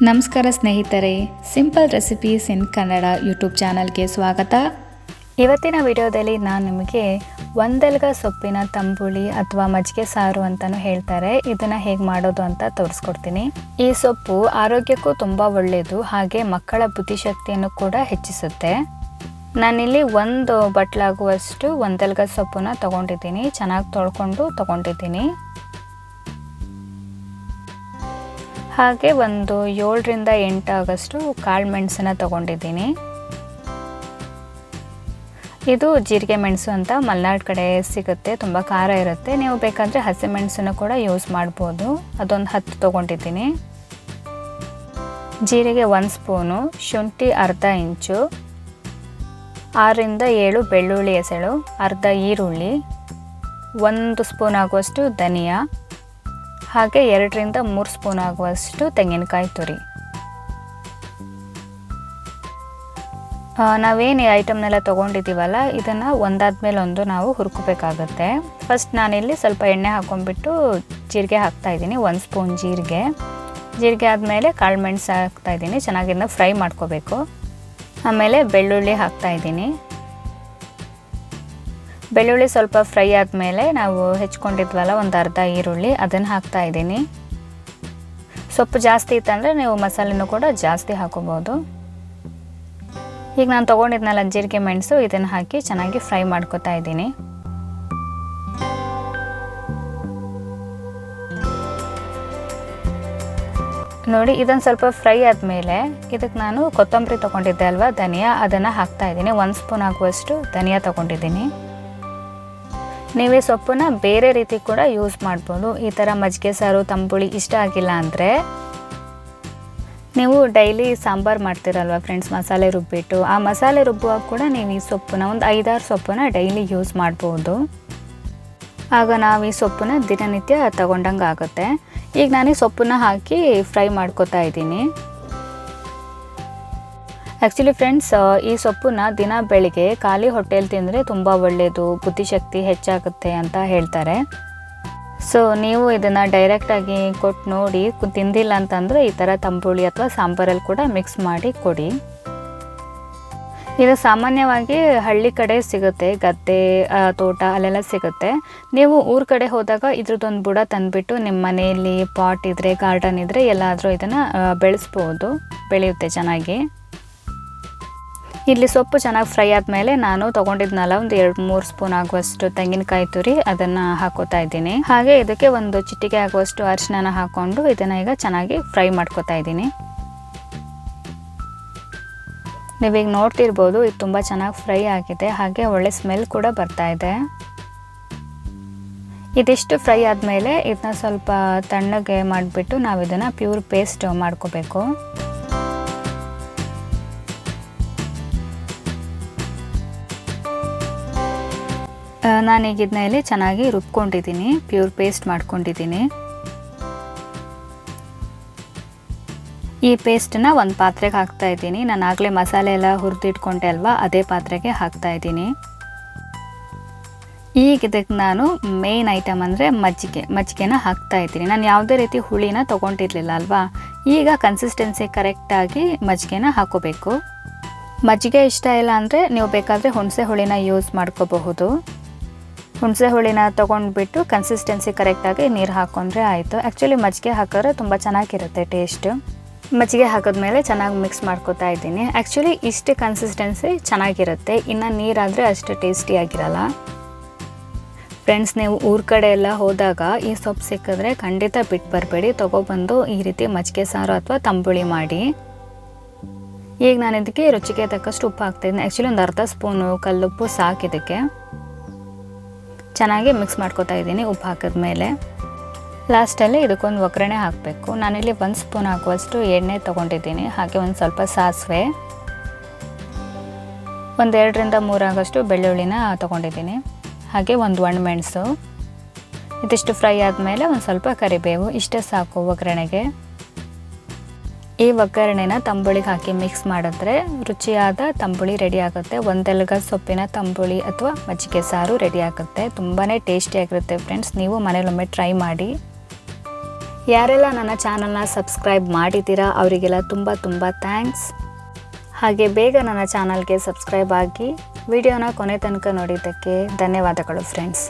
ನಮಸ್ಕಾರ ಸ್ನೇಹಿತರೆ, simple recipes ಇನ್ Kannada YouTube ಚಾನಲ್ಗೆ ಸ್ವಾಗತ. ಇವತ್ತಿನ ವಿಡಿಯೋದಲ್ಲಿ ನಾನು ನಿಮಗೆ ಒಂದೆಲಗ ಸೊಪ್ಪಿನ ತಂಬುಳಿ ಅಥವಾ ಮಜ್ಜಿಗೆ ಸಾರು ಅಂತಲೂ ಹೇಳ್ತಾರೆ, ಇದನ್ನು ಹೇಗೆ ಮಾಡೋದು ಅಂತ ತೋರಿಸ್ಕೊಡ್ತೀನಿ. ಈ ಸೊಪ್ಪು ಆರೋಗ್ಯಕ್ಕೂ ತುಂಬ ಒಳ್ಳೆಯದು, ಹಾಗೆ ಮಕ್ಕಳ ಬುದ್ಧಿಶಕ್ತಿಯನ್ನು ಕೂಡ ಹೆಚ್ಚಿಸುತ್ತೆ. ನಾನಿಲ್ಲಿ ಒಂದು ಬಟ್ಲಾಗುವಷ್ಟು ಒಂದೆಲಗ ಸೊಪ್ಪನ್ನು ತೊಗೊಂಡಿದ್ದೀನಿ, ಚೆನ್ನಾಗಿ ತೊಳ್ಕೊಂಡು ತೊಗೊಂಡಿದ್ದೀನಿ. ಹಾಗೆ ಒಂದು 7ರಿಂದ 8 ಆಗಷ್ಟು ಕಾಳು ಮೆಣಸನ್ನು ತೊಗೊಂಡಿದ್ದೀನಿ. ಇದು ಜೀರಿಗೆ ಮೆಣಸು ಅಂತ ಮಲೆನಾಡು ಕಡೆ ಸಿಗುತ್ತೆ, ತುಂಬ ಖಾರ ಇರುತ್ತೆ. ನೀವು ಬೇಕಾದರೆ ಹಸಿಮೆಣಸನ್ನು ಕೂಡ ಯೂಸ್ ಮಾಡ್ಬೋದು. ಅದೊಂದು 10 ತೊಗೊಂಡಿದ್ದೀನಿ. ಜೀರಿಗೆ 1 ಸ್ಪೂನು, ಶುಂಠಿ ಅರ್ಧ ಇಂಚು, 6ರಿಂದ 7 ಬೆಳ್ಳುಳ್ಳಿ ಎಸಳು, ಅರ್ಧ ಈರುಳ್ಳಿ, 1 ಸ್ಪೂನ್ ಆಗುವಷ್ಟು ಧನಿಯಾ, ಹಾಗೆ 2ರಿಂದ 3 ಸ್ಪೂನ್ ಆಗುವಷ್ಟು ತೆಂಗಿನಕಾಯಿ ತುರಿ. ನಾವೇನು ಈ ಐಟಮ್ನೆಲ್ಲ ತೊಗೊಂಡಿದ್ದೀವಲ್ಲ, ಇದನ್ನು ಒಂದಾದ್ಮೇಲೆ ಒಂದು ನಾವು ಹುರ್ಕೋಬೇಕಾಗತ್ತೆ. ಫಸ್ಟ್ ನಾನಿಲ್ಲಿ ಸ್ವಲ್ಪ ಎಣ್ಣೆ ಹಾಕ್ಕೊಂಡ್ಬಿಟ್ಟು ಜೀರಿಗೆ ಹಾಕ್ತಾಯಿದ್ದೀನಿ, 1 ಸ್ಪೂನ್ ಜೀರಿಗೆ ಆದಮೇಲೆ ಕಾಳು ಮೆಣಸು ಹಾಕ್ತಾಯಿದ್ದೀನಿ, ಚೆನ್ನಾಗಿಂದ ಫ್ರೈ ಮಾಡ್ಕೋಬೇಕು. ಆಮೇಲೆ ಬೆಳ್ಳುಳ್ಳಿ ಹಾಕ್ತಾಯಿದ್ದೀನಿ. ಬೆಳ್ಳುಳ್ಳಿ ಸ್ವಲ್ಪ ಫ್ರೈ ಆದಮೇಲೆ ನಾವು ಹೆಚ್ಕೊಂಡಿದ್ವಲ್ಲ ಒಂದು ಅರ್ಧ ಈರುಳ್ಳಿ, ಅದನ್ನು ಹಾಕ್ತಾಯಿದ್ದೀನಿ. ಸೊಪ್ಪು ಜಾಸ್ತಿ ಇತ್ತಂದರೆ ನೀವು ಮಸಾಲೆನೂ ಕೂಡ ಜಾಸ್ತಿ ಹಾಕೋಬೋದು. ಈಗ ನಾನು ತೊಗೊಂಡಿದ್ನಲ್ಲ ಜೀರಿಗೆ ಮೆಣಸು, ಇದನ್ನು ಹಾಕಿ ಚೆನ್ನಾಗಿ ಫ್ರೈ ಮಾಡ್ಕೊತಾ ಇದ್ದೀನಿ. ನೋಡಿ, ಇದನ್ನು ಸ್ವಲ್ಪ ಫ್ರೈ ಆದಮೇಲೆ ಇದಕ್ಕೆ ನಾನು ಕೊತ್ತಂಬರಿ ತೊಗೊಂಡಿದ್ದೆ ಅಲ್ವಾ, ಧನಿಯಾ, ಅದನ್ನು ಹಾಕ್ತಾಯಿದ್ದೀನಿ. 1 ಸ್ಪೂನ್ ಆಗುವಷ್ಟು ಧನಿಯಾ ತೊಗೊಂಡಿದ್ದೀನಿ. ನೀವೇ ಸೊಪ್ಪನ್ನ ಬೇರೆ ರೀತಿ ಕೂಡ ಯೂಸ್ ಮಾಡ್ಬೋದು. ಈ ಥರ ಮಜ್ಜಿಗೆ ಸಾರು ತಂಬುಳಿ ಇಷ್ಟ ಆಗಿಲ್ಲ ಅಂದರೆ ನೀವು ಡೈಲಿ ಸಾಂಬಾರು ಮಾಡ್ತೀರಲ್ವ ಫ್ರೆಂಡ್ಸ್, ಮಸಾಲೆ ರುಬ್ಬಿಟ್ಟು, ಆ ಮಸಾಲೆ ರುಬ್ಬುವಾಗ ಕೂಡ ನೀವು ಈ ಸೊಪ್ಪನ್ನ ಒಂದು 5-6 ಸೊಪ್ಪನ್ನ ಡೈಲಿ ಯೂಸ್ ಮಾಡ್ಬೋದು. ಆಗ ನಾವು ಈ ಸೊಪ್ಪನ್ನ ದಿನನಿತ್ಯ ತಗೊಂಡಂಗೆ ಆಗುತ್ತೆ. ಈಗ ನಾನು ಈ ಸೊಪ್ಪನ್ನ ಹಾಕಿ ಫ್ರೈ ಮಾಡ್ಕೊತಾ ಇದ್ದೀನಿ. ಆ್ಯಕ್ಚುಲಿ ಫ್ರೆಂಡ್ಸ್, ಈ ಸೊಪ್ಪನ್ನ ದಿನ ಬೆಳಿಗ್ಗೆ ಖಾಲಿ ಹೊಟ್ಟೆಯಲ್ಲಿ ತಿಂದರೆ ತುಂಬ ಒಳ್ಳೆಯದು, ಬುದ್ಧಿಶಕ್ತಿ ಹೆಚ್ಚಾಗುತ್ತೆ ಅಂತ ಹೇಳ್ತಾರೆ. ಸೊ ನೀವು ಇದನ್ನು ಡೈರೆಕ್ಟಾಗಿ ಕೊಟ್ಟು ನೋಡಿ, ತಿಂದಿಲ್ಲ ಅಂತಂದರೆ ಈ ಥರ ತಂಬುಳಿ ಅಥವಾ ಸಾಂಬಾರಲ್ಲಿ ಕೂಡ ಮಿಕ್ಸ್ ಮಾಡಿ ಕೊಡಿ. ಇದು ಸಾಮಾನ್ಯವಾಗಿ ಹಳ್ಳಿ ಕಡೆ ಸಿಗುತ್ತೆ, ಗದ್ದೆ ತೋಟ ಅಲ್ಲೆಲ್ಲ ಸಿಗುತ್ತೆ. ನೀವು ಊರ ಕಡೆ ಹೋದಾಗ ಇದ್ರದ್ದೊಂದು ಬುಡ ತಂದುಬಿಟ್ಟು ನಿಮ್ಮ ಮನೆಯಲ್ಲಿ ಪಾಟ್ ಇದ್ದರೆ, ಗಾರ್ಡನ್ ಇದ್ದರೆ ಎಲ್ಲಾದರೂ ಇದನ್ನು ಬೆಳೆಸ್ಬೋದು, ಬೆಳೆಯುತ್ತೆ ಚೆನ್ನಾಗಿ. ಇಲ್ಲಿ ಸೊಪ್ಪು ಚೆನ್ನಾಗಿ ಫ್ರೈ ಆದಮೇಲೆ ನಾನು ತೊಗೊಂಡಿದ್ನಲ್ಲ ಒಂದು 2-3 ಸ್ಪೂನ್ ಆಗುವಷ್ಟು ತೆಂಗಿನಕಾಯಿ ತುರಿ, ಅದನ್ನು ಹಾಕೋತಾ ಇದ್ದೀನಿ. ಹಾಗೆ ಇದಕ್ಕೆ ಒಂದು ಚಿಟಿಕೆ ಆಗುವಷ್ಟು ಅರಿಶಿನ ಹಾಕ್ಕೊಂಡು ಇದನ್ನು ಈಗ ಚೆನ್ನಾಗಿ ಫ್ರೈ ಮಾಡ್ಕೋತಾ ಇದ್ದೀನಿ. ನೀವೀಗ ನೋಡ್ತಿರ್ಬೋದು, ಇದು ತುಂಬ ಚೆನ್ನಾಗಿ ಫ್ರೈ ಆಗಿದೆ, ಹಾಗೆ ಒಳ್ಳೆ ಸ್ಮೆಲ್ ಕೂಡ ಬರ್ತಾ ಇದೆ. ಇದಿಷ್ಟು ಫ್ರೈ ಆದಮೇಲೆ ಇದನ್ನ ಸ್ವಲ್ಪ ತಣ್ಣಗೆ ಮಾಡಿಬಿಟ್ಟು ನಾವು ಇದನ್ನು ಪ್ಯೂರ್ ಪೇಸ್ಟ್ ಮಾಡ್ಕೋಬೇಕು. ನಾನೀಗ ಇದನ್ನ ಇಲ್ಲಿ ಚೆನ್ನಾಗಿ ರುಬ್ಕೊಂಡಿದ್ದೀನಿ, ಪ್ಯೂರ್ ಪೇಸ್ಟ್ ಮಾಡ್ಕೊಂಡಿದ್ದೀನಿ. ಈ ಪೇಸ್ಟನ್ನ ಒಂದು ಪಾತ್ರೆಗೆ ಹಾಕ್ತಾ ಇದ್ದೀನಿ. ನಾನು ಆಗಲೇ ಮಸಾಲೆ ಎಲ್ಲ ಹುರಿದಿಟ್ಕೊಂಡೆ ಅಲ್ವಾ, ಅದೇ ಪಾತ್ರೆಗೆ ಹಾಕ್ತಾ ಇದ್ದೀನಿ. ಈಗ ಇದಕ್ಕೆ ನಾನು ಮೇನ್ ಐಟಮ್ ಅಂದರೆ ಮಜ್ಜಿಗೆನ ಹಾಕ್ತಾ ಇದ್ದೀನಿ. ನಾನು ಯಾವುದೇ ರೀತಿ ಹುಳಿನ ತೊಗೊಂಡಿರಲಿಲ್ಲ ಅಲ್ವಾ. ಈಗ ಕನ್ಸಿಸ್ಟೆನ್ಸಿ ಕರೆಕ್ಟಾಗಿ ಮಜ್ಜಿಗೆನ ಹಾಕೋಬೇಕು. ಮಜ್ಜಿಗೆ ಇಷ್ಟ ಇಲ್ಲ ಅಂದರೆ ನೀವು ಬೇಕಾದರೆ ಹುಣಸೆ ಹುಳಿನ ಯೂಸ್ ಮಾಡ್ಕೋಬಹುದು. ಹುಣಸೆ ಹುಳಿನ ತೊಗೊಂಡ್ಬಿಟ್ಟು ಕನ್ಸಿಸ್ಟೆನ್ಸಿ ಕರೆಕ್ಟಾಗಿ ನೀರು ಹಾಕ್ಕೊಂಡ್ರೆ ಆಯಿತು. ಆ್ಯಕ್ಚುಲಿ ಮಜ್ಜಿಗೆ ಹಾಕಿದ್ರೆ ತುಂಬ ಚೆನ್ನಾಗಿರುತ್ತೆ ಟೇಸ್ಟು. ಮಜ್ಜಿಗೆ ಹಾಕಿದ್ಮೇಲೆ ಚೆನ್ನಾಗಿ ಮಿಕ್ಸ್ ಮಾಡ್ಕೊತಾ ಇದ್ದೀನಿ. ಆ್ಯಕ್ಚುಲಿ ಇಷ್ಟು ಕನ್ಸಿಸ್ಟೆನ್ಸಿ ಚೆನ್ನಾಗಿರುತ್ತೆ, ಇನ್ನು ನೀರಾದರೆ ಅಷ್ಟು ಟೇಸ್ಟಿಯಾಗಿರಲ್ಲ. ಫ್ರೆಂಡ್ಸ್, ನೀವು ಊರ ಕಡೆ ಎಲ್ಲ ಹೋದಾಗ ಈ ಸೊಪ್ಪು ಸಿಕ್ಕಿದ್ರೆ ಖಂಡಿತ ಬಿಟ್ಟು ಬರಬೇಡಿ, ತೊಗೊಬಂದು ಈ ರೀತಿ ಮಜ್ಜಿಗೆ ಸಾರು ಅಥವಾ ತಂಬುಳಿ ಮಾಡಿ. ಈಗ ನಾನು ಇದಕ್ಕೆ ರುಚಿಗೆ ತಕ್ಕಷ್ಟು ಉಪ್ಪು ಹಾಕ್ತಾಯಿದ್ದೀನಿ. ಆ್ಯಕ್ಚುಲಿ ಒಂದು ಅರ್ಧ ಸ್ಪೂನು ಕಲ್ಲುಪ್ಪು ಸಾಕು. ಇದಕ್ಕೆ ಚೆನ್ನಾಗಿ ಮಿಕ್ಸ್ ಮಾಡ್ಕೊತಾ ಇದ್ದೀನಿ. ಉಪ್ಪು ಹಾಕಿದ್ಮೇಲೆ ಲಾಸ್ಟಲ್ಲಿ ಇದಕ್ಕೊಂದು ಒಗ್ಗರಣೆ ಹಾಕಬೇಕು. ನಾನಿಲ್ಲಿ 1 ಸ್ಪೂನ್ ಆಗುವಷ್ಟು ಎಣ್ಣೆ ತೊಗೊಂಡಿದ್ದೀನಿ, ಹಾಗೆ ಒಂದು ಸ್ವಲ್ಪ ಸಾಸಿವೆ, ಒಂದು 2ರಿಂದ 3 ಆಗಷ್ಟು ಬೆಳ್ಳುಳ್ಳಿನ ತೊಗೊಂಡಿದ್ದೀನಿ, ಹಾಗೆ ಒಂದು ಒಣಮೆಣಸು. ಇದಿಷ್ಟು ಫ್ರೈ ಆದಮೇಲೆ ಒಂದು ಸ್ವಲ್ಪ ಕರಿಬೇವು, ಇಷ್ಟೇ ಸಾಕು ಒಗ್ಗರಣೆಗೆ. ಈ ಒಗ್ಗರಣೆನ ತಂಬುಳಿಗೆ ಹಾಕಿ ಮಿಕ್ಸ್ ಮಾಡಿದ್ರೆ ರುಚಿಯಾದ ತಂಬುಳಿ ರೆಡಿ ಆಗುತ್ತೆ. ಒಂದೆಲಗ ಸೊಪ್ಪಿನ ತಂಬುಳಿ ಅಥವಾ ಮಜ್ಜಿಗೆ ಸಾರು ರೆಡಿ ಆಗುತ್ತೆ. ತುಂಬಾ ಟೇಸ್ಟಿಯಾಗಿರುತ್ತೆ ಫ್ರೆಂಡ್ಸ್, ನೀವು ಮನೇಲೊಮ್ಮೆ ಟ್ರೈ ಮಾಡಿ. ಯಾರೆಲ್ಲ ನನ್ನ ಚಾನಲ್ನ ಸಬ್ಸ್ಕ್ರೈಬ್ ಮಾಡಿದ್ದೀರಾ ಅವರಿಗೆಲ್ಲ ತುಂಬ ತುಂಬ ಥ್ಯಾಂಕ್ಸ್. ಹಾಗೆ ಬೇಗ ನನ್ನ ಚಾನಲ್ಗೆ ಸಬ್ಸ್ಕ್ರೈಬ್ ಆಗಿ ವಿಡಿಯೋನ ಕೊನೆ ತನಕ ನೋಡಿದ್ದಕ್ಕೆ ಧನ್ಯವಾದಗಳು ಫ್ರೆಂಡ್ಸ್.